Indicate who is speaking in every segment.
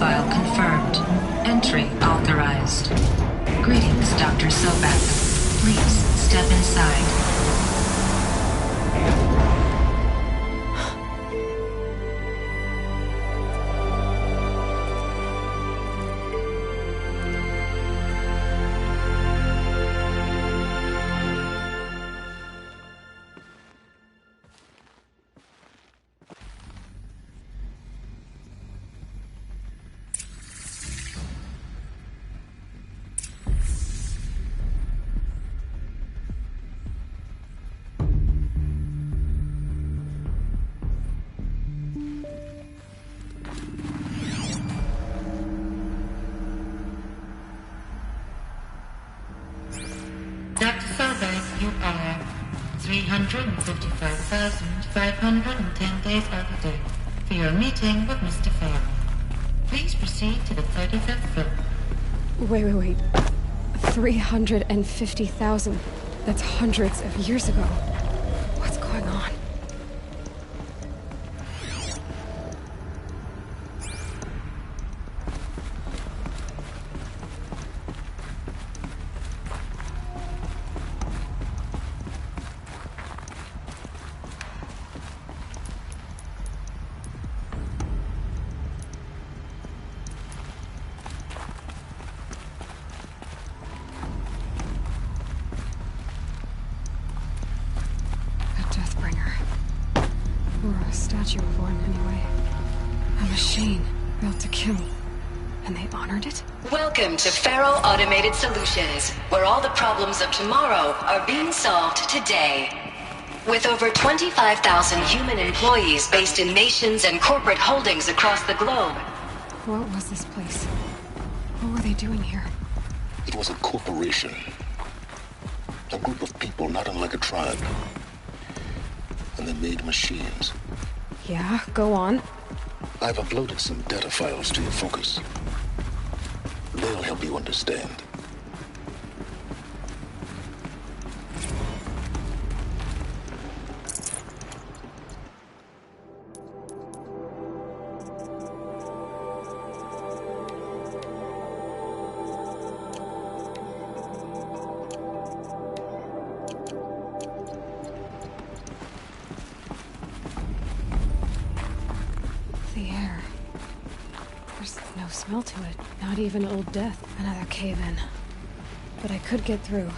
Speaker 1: file confirmed. Entry authorized. Greetings, Dr. Sobek. Please step inside.
Speaker 2: Dr. Sobek, you are 355,510 days out of date for your meeting with Mr. Farrell. Please proceed to the 35th floor.
Speaker 3: Wait. 350,000. That's hundreds of years ago. What's going on? Or a statue of one, anyway. A machine built to kill. And they honored it?
Speaker 4: Welcome to Faro Automated Solutions, where all the problems of tomorrow are being solved today. With over 25,000 human employees based in nations and corporate holdings across the globe.
Speaker 3: What was this place? What were they doing here?
Speaker 5: It was a corporation. A group of people not unlike a tribe. And they made machines.
Speaker 3: Yeah, go on.
Speaker 5: I've uploaded some data files to your focus. They'll help you understand.
Speaker 3: Smell to it. Not even Old Death. Another cave-in. But I could get through.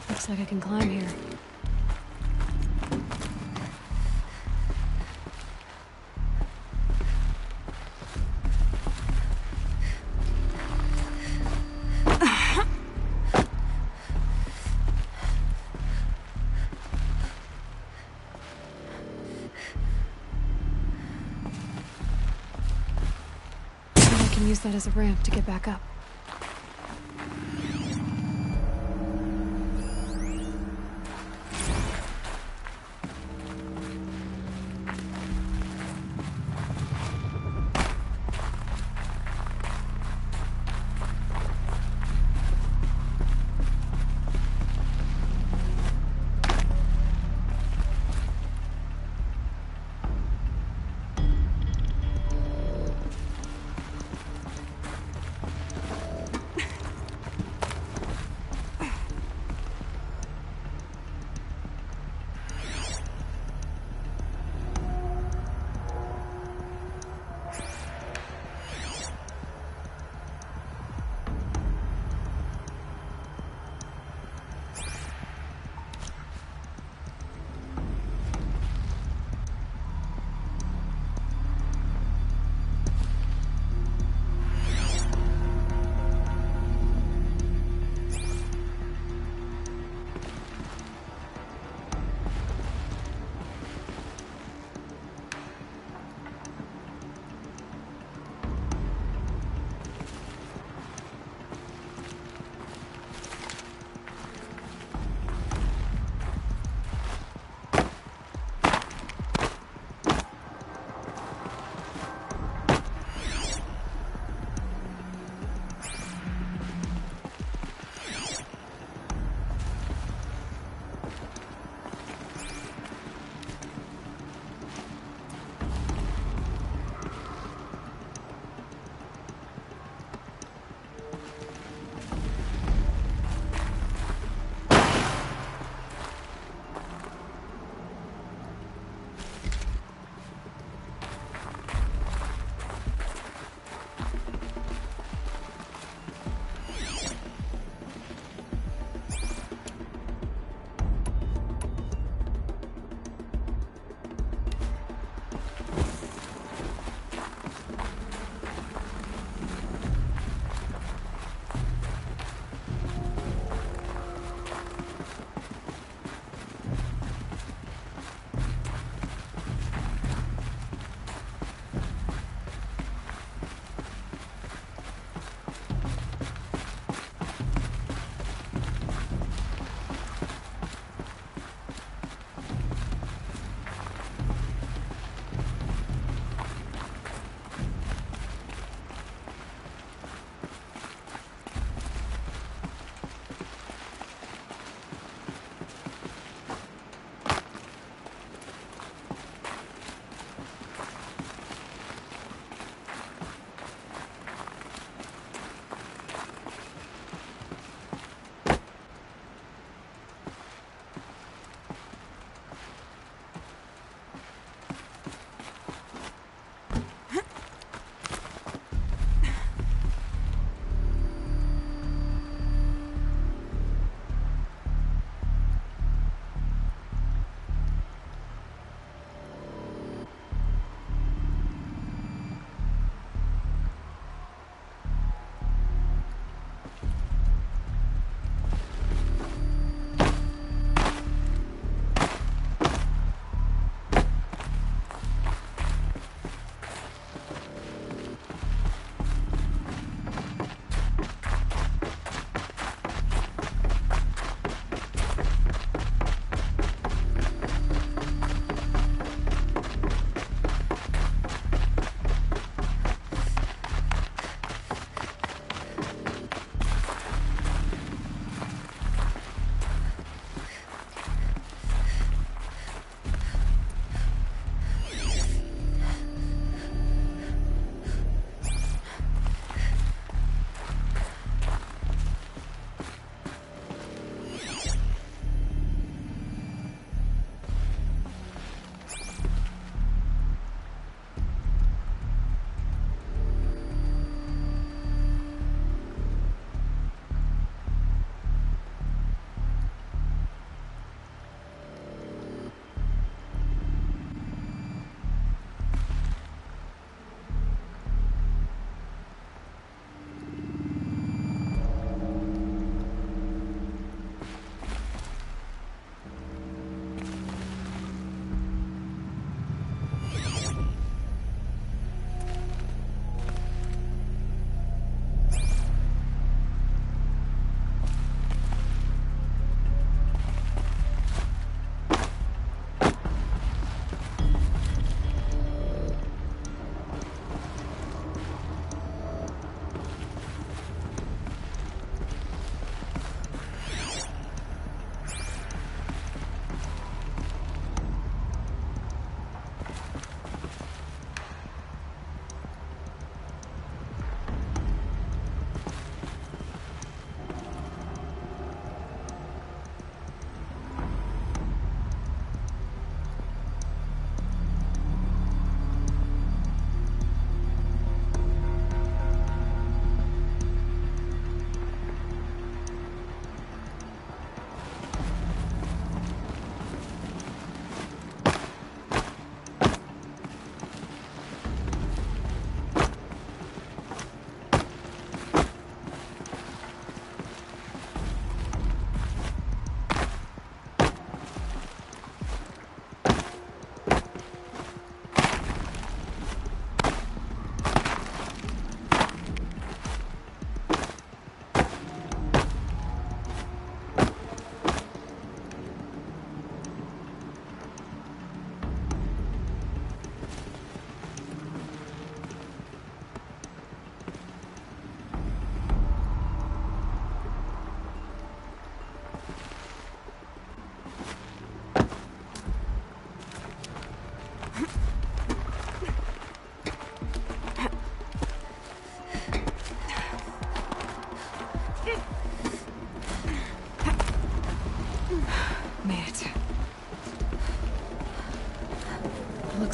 Speaker 3: Looks like I can climb here. I can use that as a ramp to get back up.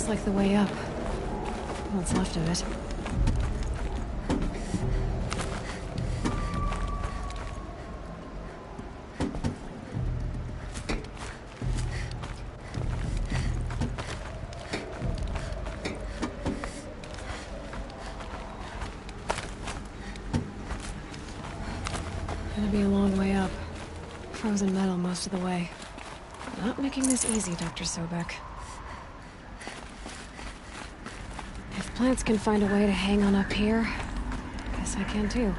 Speaker 3: Looks like the way up. What's left of it. Gonna be a long way up. Frozen metal most of the way. Not making this easy, Dr. Sobek. If plants can find a way to hang on up here, guess I can too.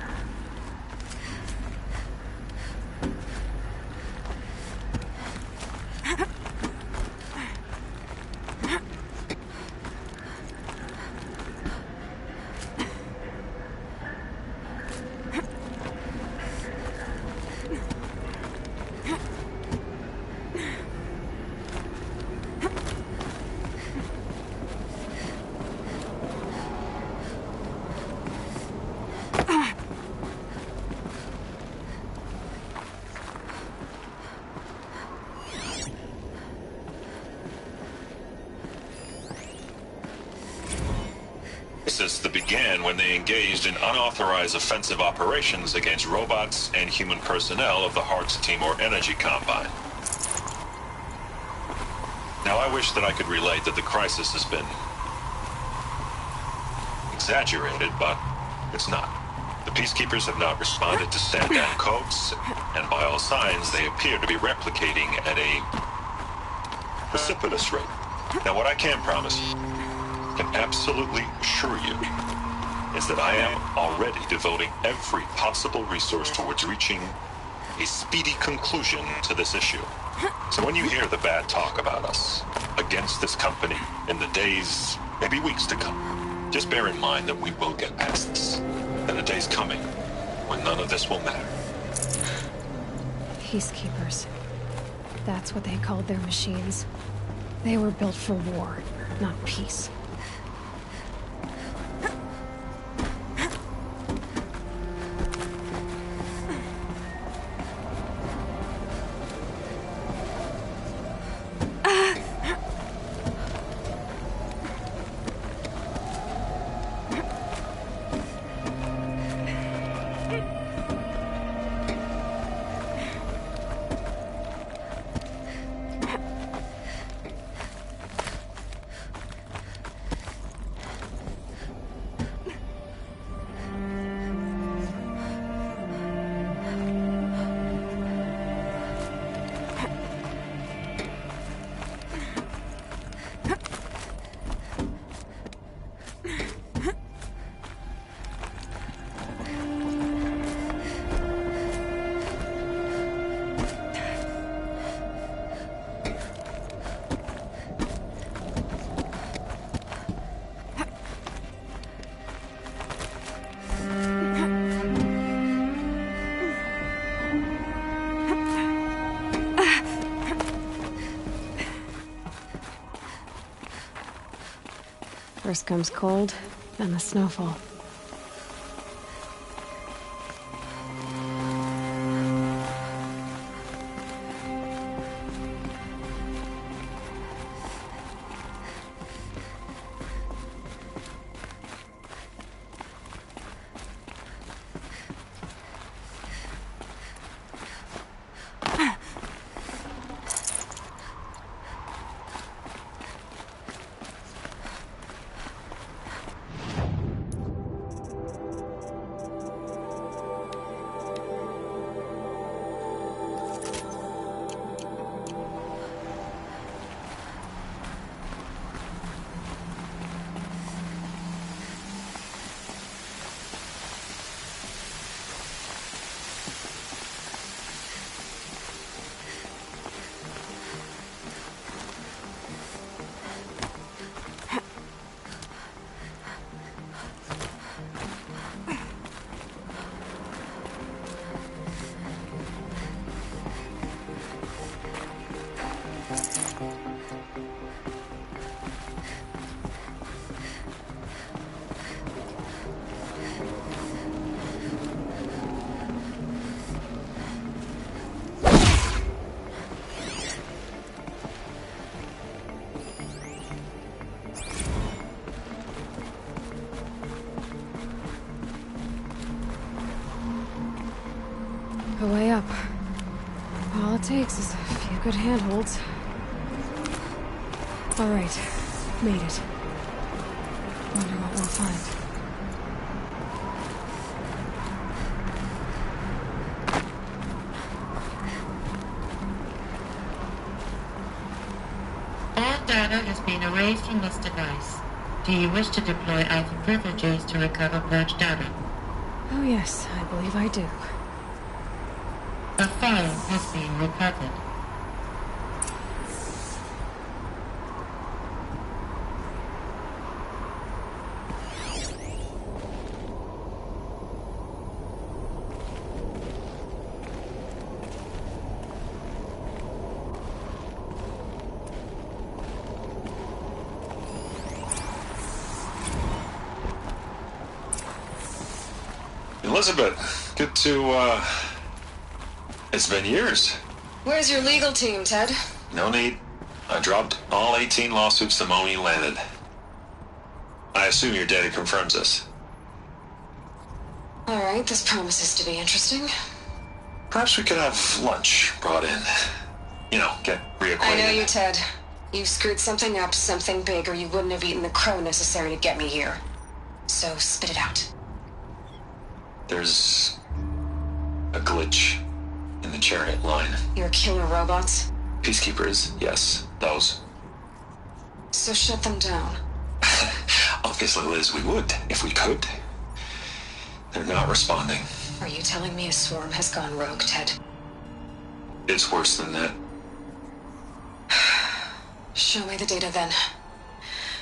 Speaker 6: That began when they engaged in unauthorized offensive operations against robots and human personnel of the Hearts Timor Energy Combine. Now, I wish that I could relate that the crisis has been exaggerated, but it's not. The Peacekeepers have not responded to stand-down codes, and by all signs, they appear to be replicating at a precipitous rate. Now, what I can promise you, can absolutely assure you, is that I am already devoting every possible resource towards reaching a speedy conclusion to this issue. So when you hear the bad talk about us against this company in the days, maybe weeks to come, just bear in mind that we will get past this. And the day's coming when none of this will matter.
Speaker 3: Peacekeepers. That's what they called their machines. They were built for war, not peace. First comes cold, then the snowfall. All it takes is a few good handholds. Alright, made it. Wonder what we'll find.
Speaker 2: All data has been erased from this device. Do you wish to deploy Alpha privileges to recover purged data?
Speaker 3: Oh yes, I believe I do.
Speaker 2: A file has been recovered.
Speaker 6: Elizabeth, good to, it's been years.
Speaker 7: Where's your legal team, Ted?
Speaker 6: No need. I dropped all 18 lawsuits the moment you landed. I assume your data confirms this.
Speaker 7: Alright, this promises to be interesting.
Speaker 6: Perhaps we could have lunch brought in. You know, get reacquainted.
Speaker 7: I know you, Ted. You screwed something up, something big, or you wouldn't have eaten the crow necessary to get me here. So, spit it out.
Speaker 6: There's a glitch in the chariot line.
Speaker 7: Your killer robots?
Speaker 6: Peacekeepers, yes, those.
Speaker 7: So shut them down.
Speaker 6: Obviously, Liz, we would, if we could. They're not responding.
Speaker 7: Are you telling me a swarm has gone rogue, Ted?
Speaker 6: It's worse than that.
Speaker 7: Show me the data then.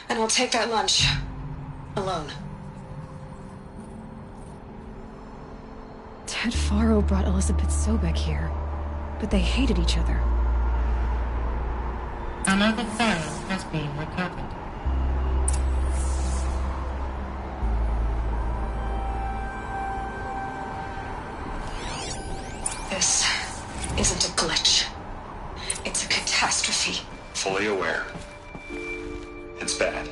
Speaker 7: And I'll take that lunch. Alone.
Speaker 3: Ted Faro brought Elizabeth Sobek here, but they hated each other.
Speaker 2: Another file has been recovered.
Speaker 7: This isn't a glitch. It's a catastrophe.
Speaker 6: Fully aware. It's bad.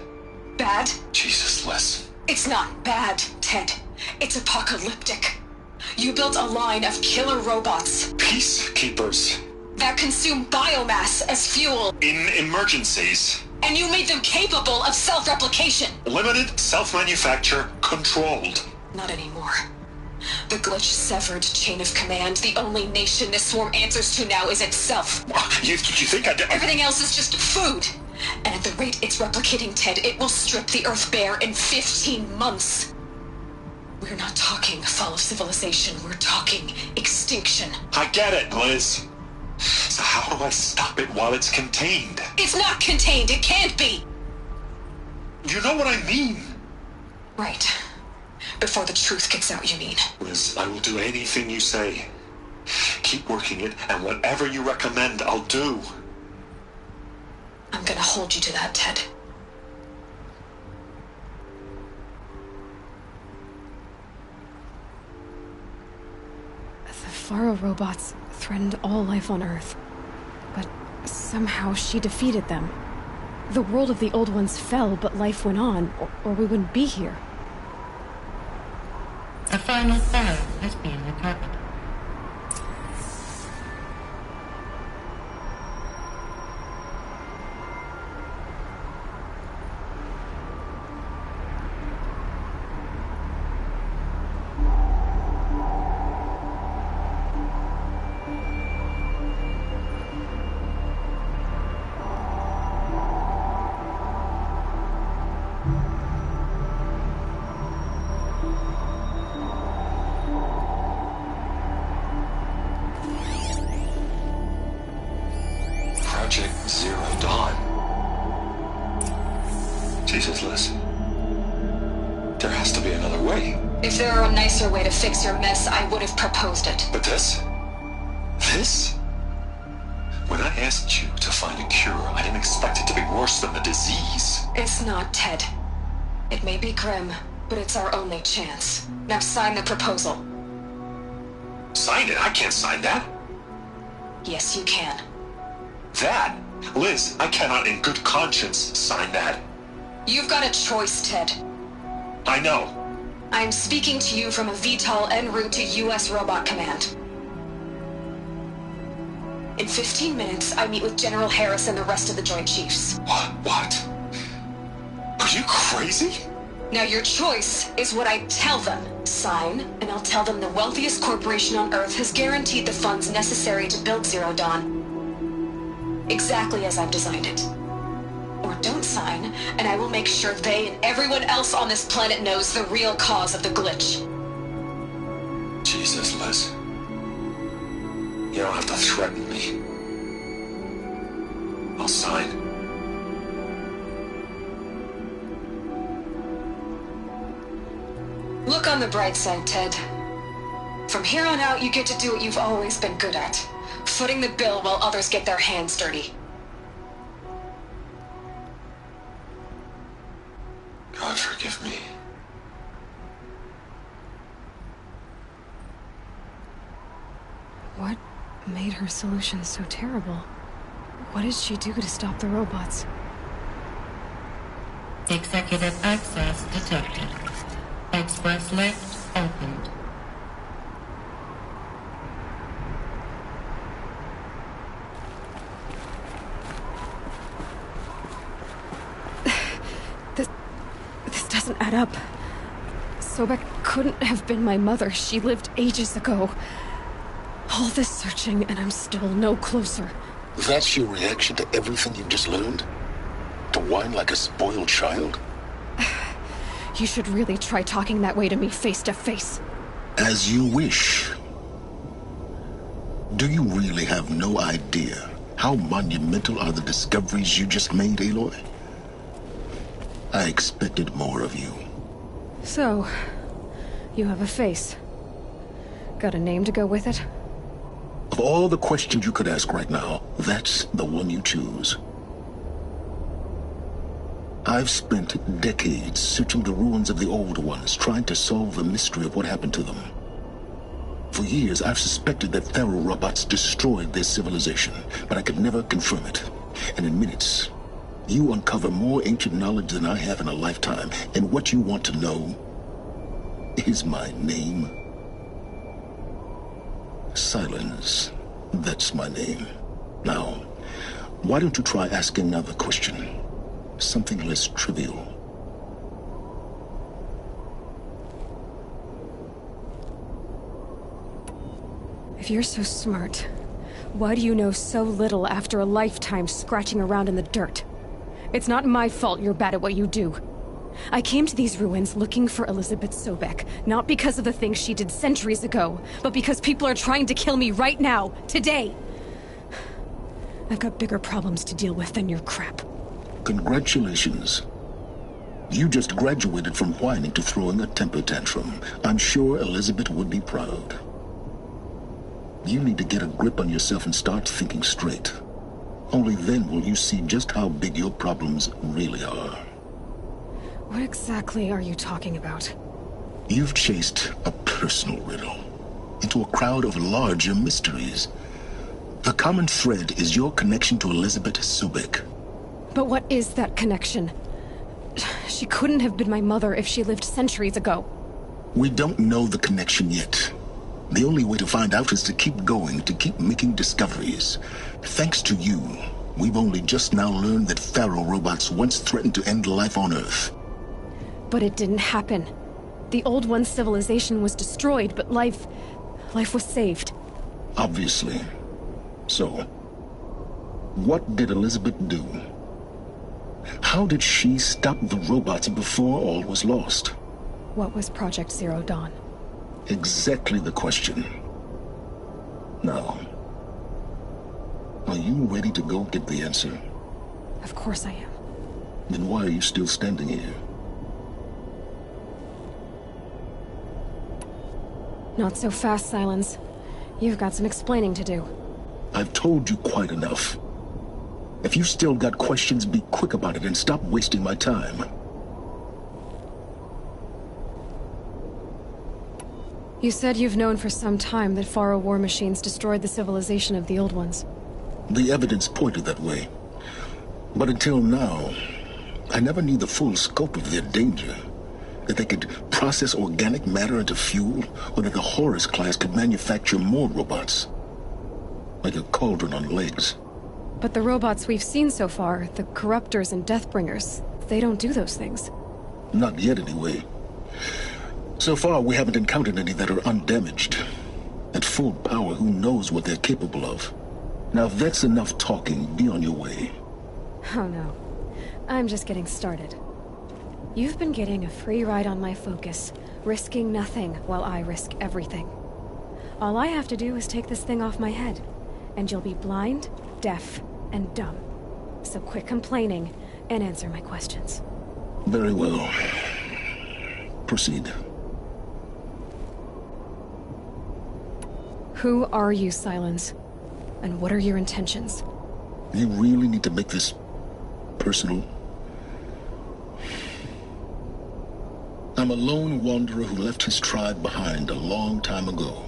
Speaker 7: Bad?
Speaker 6: Jesus, Liz.
Speaker 7: It's not bad, Ted. It's apocalyptic. You built a line of killer robots
Speaker 6: Peacekeepers.
Speaker 7: that consume biomass as fuel,
Speaker 6: In emergencies.
Speaker 7: and you made them capable of self-replication.
Speaker 6: Limited, self-manufacture, controlled.
Speaker 7: Not anymore. The glitch severed chain of command. The only nation this swarm answers to now is itself.
Speaker 6: You think I did?
Speaker 7: Everything else is just food. And at the rate it's replicating, Ted, it will strip the Earth bare in 15 months. We're not talking fall of civilization. We're talking extinction.
Speaker 6: I get it, Liz. So how do I stop it while it's contained?
Speaker 7: It's not contained. It can't be.
Speaker 6: You know what I mean?
Speaker 7: Right. Before the truth gets out, you mean?
Speaker 6: Liz, I will do anything you say. Keep working it, and whatever you recommend, I'll do.
Speaker 7: I'm gonna hold you to that, Ted.
Speaker 3: The Faro robots threatened all life on Earth, but somehow she defeated them. The world of the old ones fell, but life went on, or we wouldn't be here.
Speaker 2: A final file has been recovered.
Speaker 6: Project Zero Dawn. Jesus, Liz. There has to be another way.
Speaker 7: If there were a nicer way to fix your mess, I would have proposed it.
Speaker 6: But this? When I asked you to find a cure, I didn't expect it to be worse than the disease.
Speaker 7: It's not, Ted. It may be grim, but it's our only chance. Now sign the proposal.
Speaker 6: Sign it? I can't sign that.
Speaker 7: Yes, you can.
Speaker 6: That? Liz, I cannot in good conscience sign that.
Speaker 7: You've got a choice, Ted.
Speaker 6: I know.
Speaker 7: I'm speaking to you from a VTOL en route to U.S. Robot Command. In 15 minutes, I meet with General Harris and the rest of the Joint Chiefs.
Speaker 5: What? Are you crazy?
Speaker 7: Now your choice is what I tell them. Sign, and I'll tell them the wealthiest corporation on Earth has guaranteed the funds necessary to build Zero Dawn. Exactly as I've designed it. Or don't sign, and I will make sure they and everyone else on this planet knows the real cause of the glitch.
Speaker 5: Jesus, Liz. You don't have to threaten me. I'll sign.
Speaker 7: Look on the bright side, Ted. From here on out, you get to do what you've always been good at. Footing the bill while others get their hands dirty.
Speaker 5: God forgive me.
Speaker 3: What made her solution so terrible? What did she do to stop the robots?
Speaker 2: Executive access detected. Express lift opened.
Speaker 3: This doesn't add up. Sobek couldn't have been my mother. She lived ages ago. All this searching, and I'm still no closer.
Speaker 5: That's your reaction to everything you've just learned? To whine like a spoiled child?
Speaker 3: You should really try talking that way to me face to face.
Speaker 5: As you wish. Do you really have no idea how monumental are the discoveries you just made, Aloy? I expected more of you.
Speaker 3: So, you have a face. Got a name to go with it?
Speaker 5: Of all the questions you could ask right now, that's the one you choose. I've spent decades searching the ruins of the old ones, trying to solve the mystery of what happened to them. For years, I've suspected that Faro robots destroyed their civilization, but I could never confirm it. And in minutes, you uncover more ancient knowledge than I have in a lifetime, and what you want to know is my name. Silence. That's my name. Now, why don't you try asking another question? Something less trivial.
Speaker 3: If you're so smart, why do you know so little after a lifetime scratching around in the dirt? It's not my fault you're bad at what you do. I came to these ruins looking for Elizabeth Sobek, not because of the things she did centuries ago, but because people are trying to kill me right now, today. I've got bigger problems to deal with than your crap.
Speaker 5: Congratulations. You just graduated from whining to throwing a temper tantrum. I'm sure Elizabeth would be proud. You need to get a grip on yourself and start thinking straight. Only then will you see just how big your problems really are.
Speaker 3: What exactly are you talking about?
Speaker 5: You've chased a personal riddle into a crowd of larger mysteries. The common thread is your connection to Elizabeth Sobek.
Speaker 3: But what is that connection? She couldn't have been my mother if she lived centuries ago.
Speaker 5: We don't know the connection yet. The only way to find out is to keep going, to keep making discoveries. Thanks to you, we've only just now learned that Faro robots once threatened to end life on Earth.
Speaker 3: But it didn't happen. The Old One's civilization was destroyed, but life was saved.
Speaker 5: Obviously. So, what did Elizabeth do? How did she stop the robots before all was lost?
Speaker 3: What was Project Zero Dawn?
Speaker 5: Exactly the question. Now, are you ready to go get the answer?
Speaker 3: Of course I am.
Speaker 5: Then why are you still standing here?
Speaker 3: Not so fast, Silence. You've got some explaining to do.
Speaker 5: I've told you quite enough. If you've still got questions, be quick about it and stop wasting my time.
Speaker 3: You said you've known for some time that Faro war machines destroyed the civilization of the Old Ones.
Speaker 5: The evidence pointed that way. But until now, I never knew the full scope of their danger. That they could process organic matter into fuel, or that the Horus class could manufacture more robots. like a cauldron on legs.
Speaker 3: But the robots we've seen so far, the Corruptors and Deathbringers, they don't do those things.
Speaker 5: Not yet, anyway. So far, we haven't encountered any that are undamaged. At full power, who knows what they're capable of? Now, if that's enough talking, be on your way.
Speaker 3: Oh no. I'm just getting started. You've been getting a free ride on my Focus, risking nothing while I risk everything. All I have to do is take this thing off my head, and you'll be blind, deaf, and dumb. So quit complaining and answer my questions.
Speaker 5: Very well. Proceed.
Speaker 3: Who are you, Sylens? And what are your intentions?
Speaker 5: You really need to make this personal? I'm a lone wanderer who left his tribe behind a long time ago.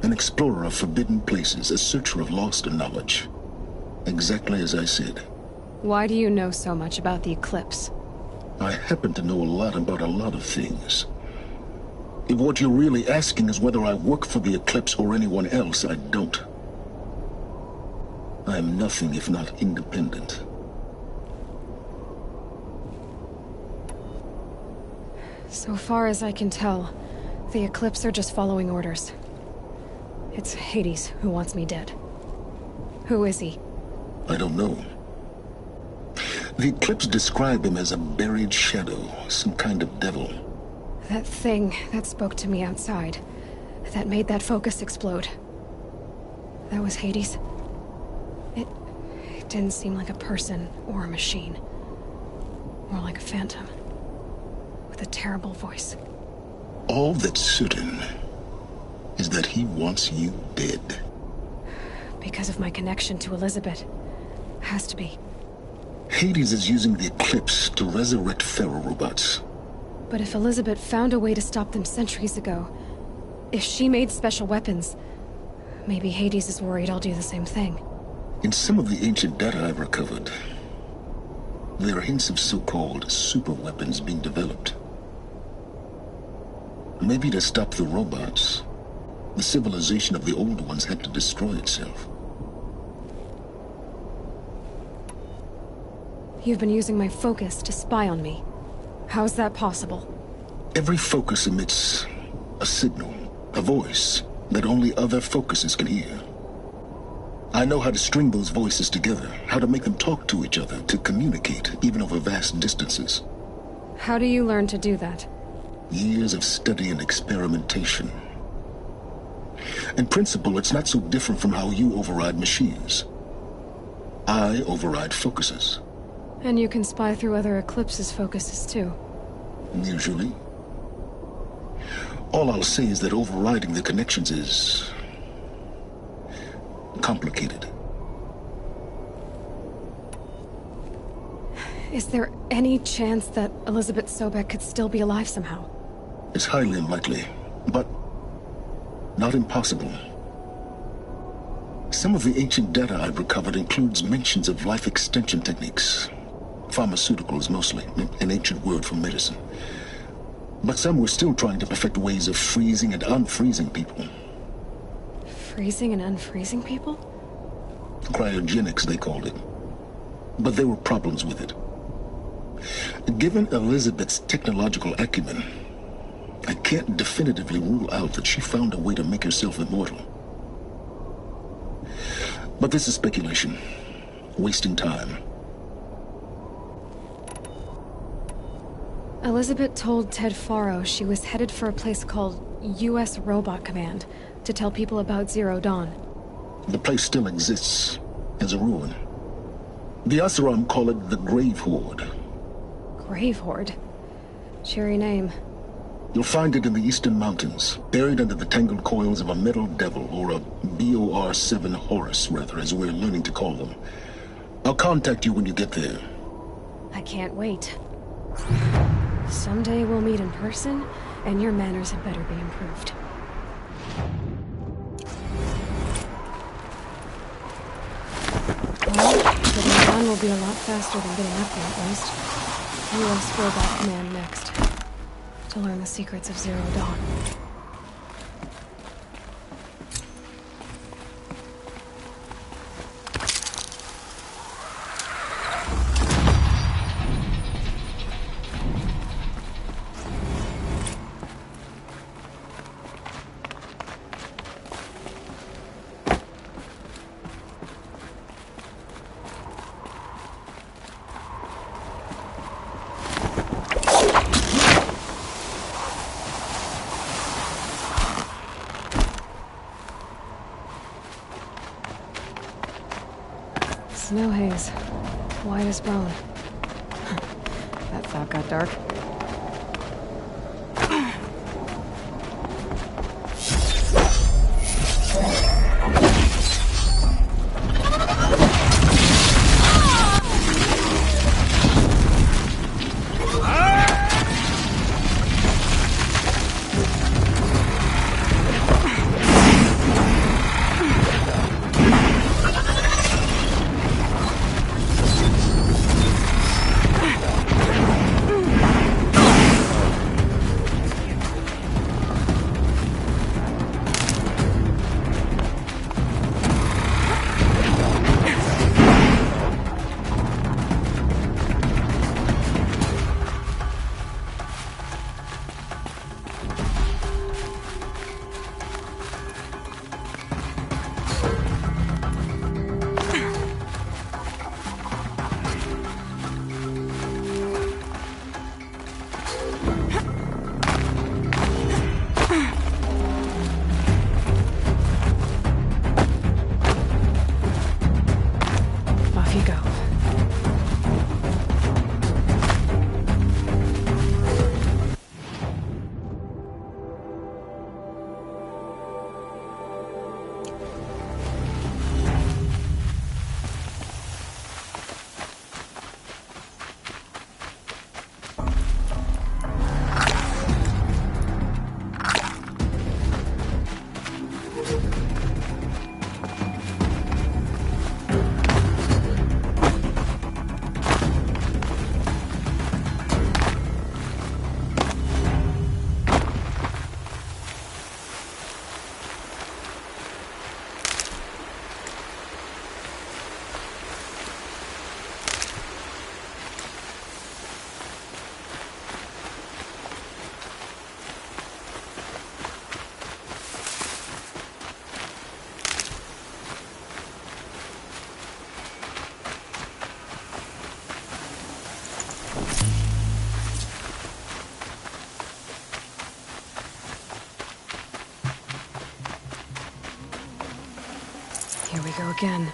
Speaker 5: An explorer of forbidden places, a searcher of lost knowledge. Exactly as I said.
Speaker 3: Why do you know so much about the Eclipse?
Speaker 5: I happen to know a lot about a lot of things. If what you're really asking is whether I work for the Eclipse or anyone else, I don't. I am nothing if not independent.
Speaker 3: So far as I can tell, the Eclipse are just following orders. It's Hades who wants me dead. Who is he?
Speaker 5: I don't know. The Eclipse describe him as a buried shadow, some kind of devil.
Speaker 3: That thing that spoke to me outside, that made that Focus explode. That was Hades? It didn't seem like a person or a machine. More like a phantom. With a terrible voice.
Speaker 5: All that's certain is that he wants you dead.
Speaker 3: Because of my connection to Elizabeth. Has to be.
Speaker 5: Hades is using the Eclipse to resurrect ferrorobots.
Speaker 3: But if Elizabeth found a way to stop them centuries ago, if she made special weapons, maybe Hades is worried I'll do the same thing.
Speaker 5: In some of the ancient data I've recovered, there are hints of so-called super weapons being developed. Maybe to stop the robots, the civilization of the old ones had to destroy itself.
Speaker 3: You've been using my Focus to spy on me. How's that possible?
Speaker 5: Every Focus emits a signal, a voice, that only other Focuses can hear. I know how to string those voices together, how to make them talk to each other, to communicate, even over vast distances.
Speaker 3: How do you learn to do that?
Speaker 5: Years of study and experimentation. In principle, it's not so different from how you override machines. I override Focuses.
Speaker 3: And you can spy through other Eclipse's Focuses too.
Speaker 5: Usually. All I'll say is that overriding the connections is complicated.
Speaker 3: Is there any chance that Elizabeth Sobek could still be alive somehow?
Speaker 5: It's highly unlikely, but not impossible. Some of the ancient data I've recovered includes mentions of life extension techniques. Pharmaceuticals, mostly, an ancient word for medicine. But some were still trying to perfect ways of freezing and unfreezing people.
Speaker 3: Freezing and unfreezing people?
Speaker 5: Cryogenics, they called it. But there were problems with it. Given Elizabeth's technological acumen, I can't definitively rule out that she found a way to make herself immortal. But this is speculation. Wasting time.
Speaker 3: Elizabeth told Ted Faro she was headed for a place called U.S. Robot Command to tell people about Zero Dawn.
Speaker 5: The place still exists, as a ruin. The Oseram call it the Grave Horde.
Speaker 3: Grave Horde? Cheery name.
Speaker 5: You'll find it in the Eastern Mountains, buried under the tangled coils of a metal devil, or a BOR-7 Horus, rather, as we're learning to call them. I'll contact you when you get there.
Speaker 3: I can't wait. Someday we'll meet in person, and your manners had better be improved. Well, getting down will be a lot faster than getting up there, at least. U.S. Robot Command next. To learn the secrets of Zero Dawn. Snow haze. White as bone. That thought got dark. Off you go. Here we go again.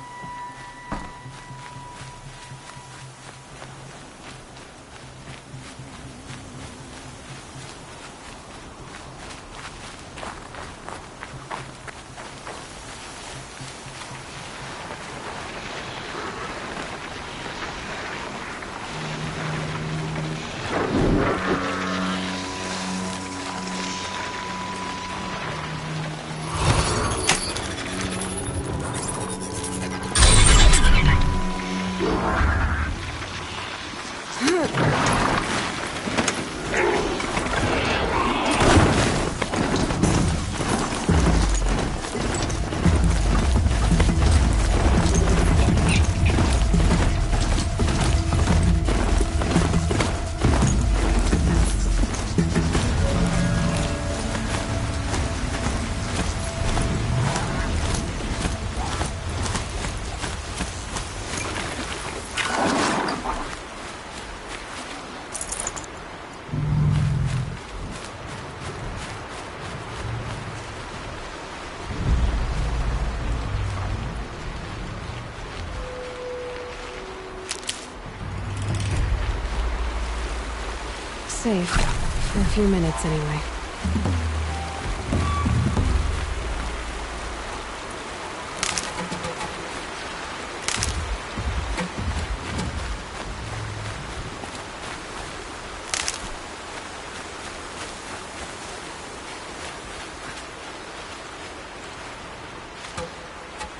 Speaker 3: Safe. For a few minutes, anyway.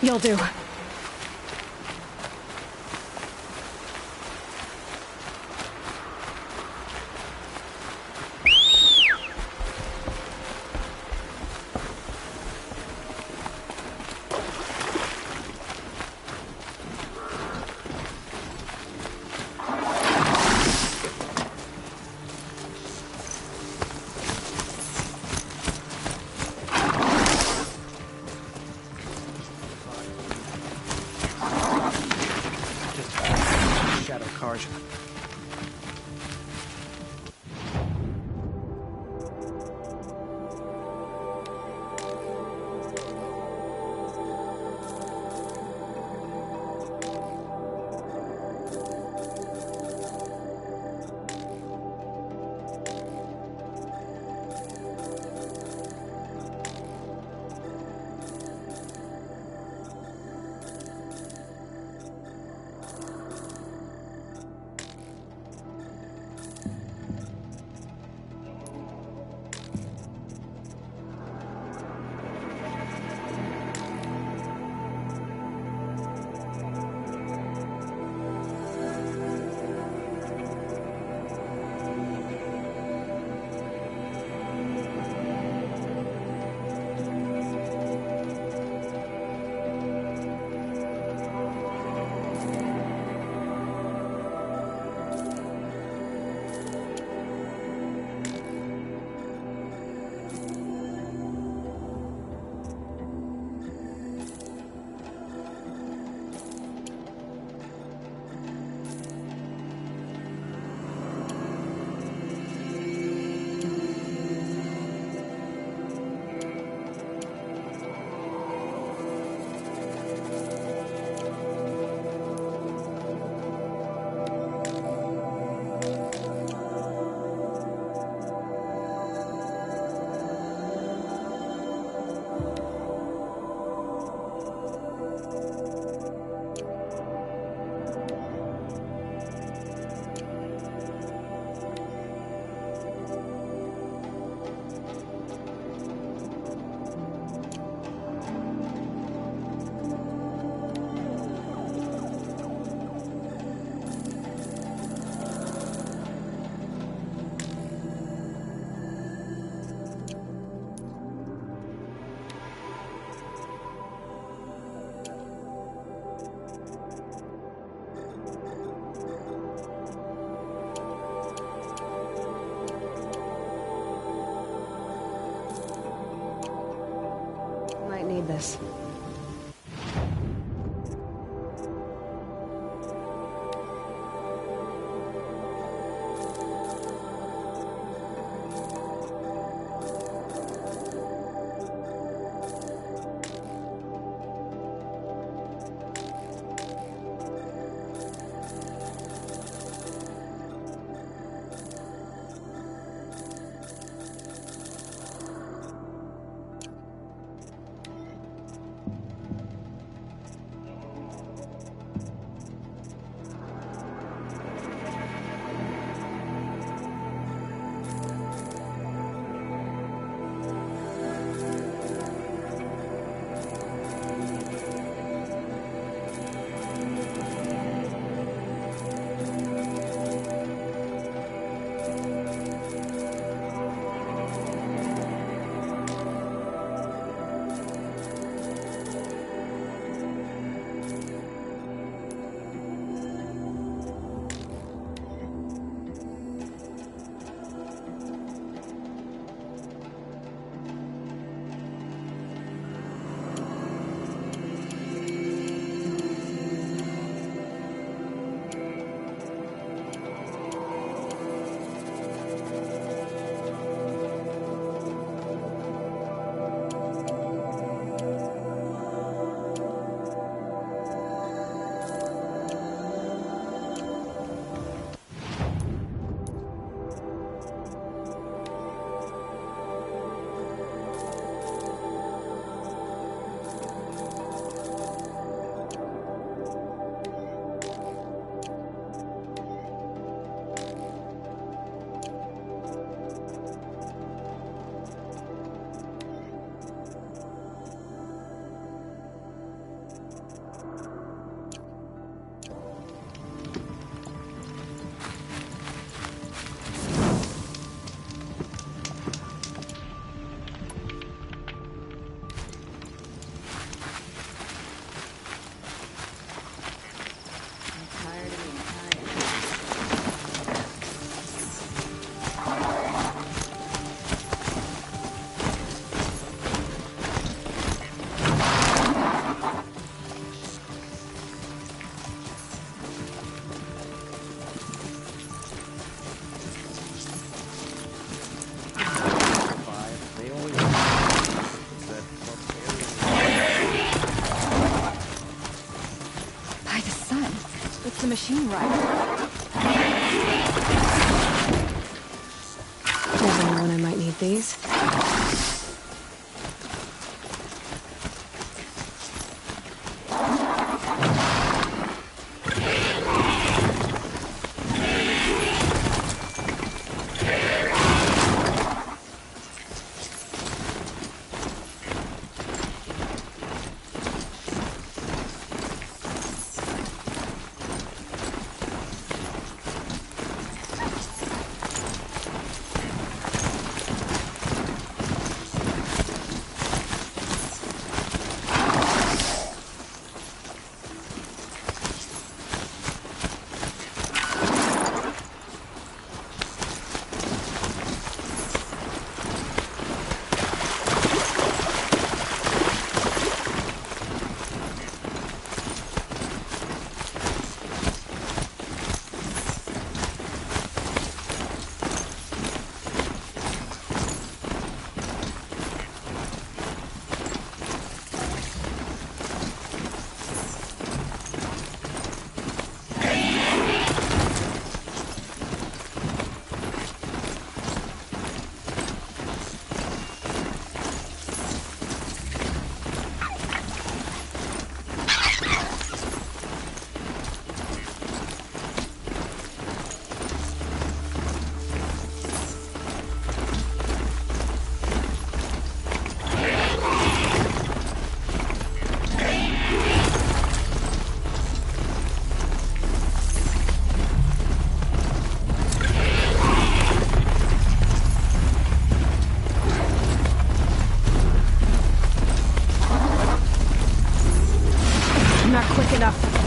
Speaker 3: You'll do. the machine right. Never know when I might need these. Not quick enough.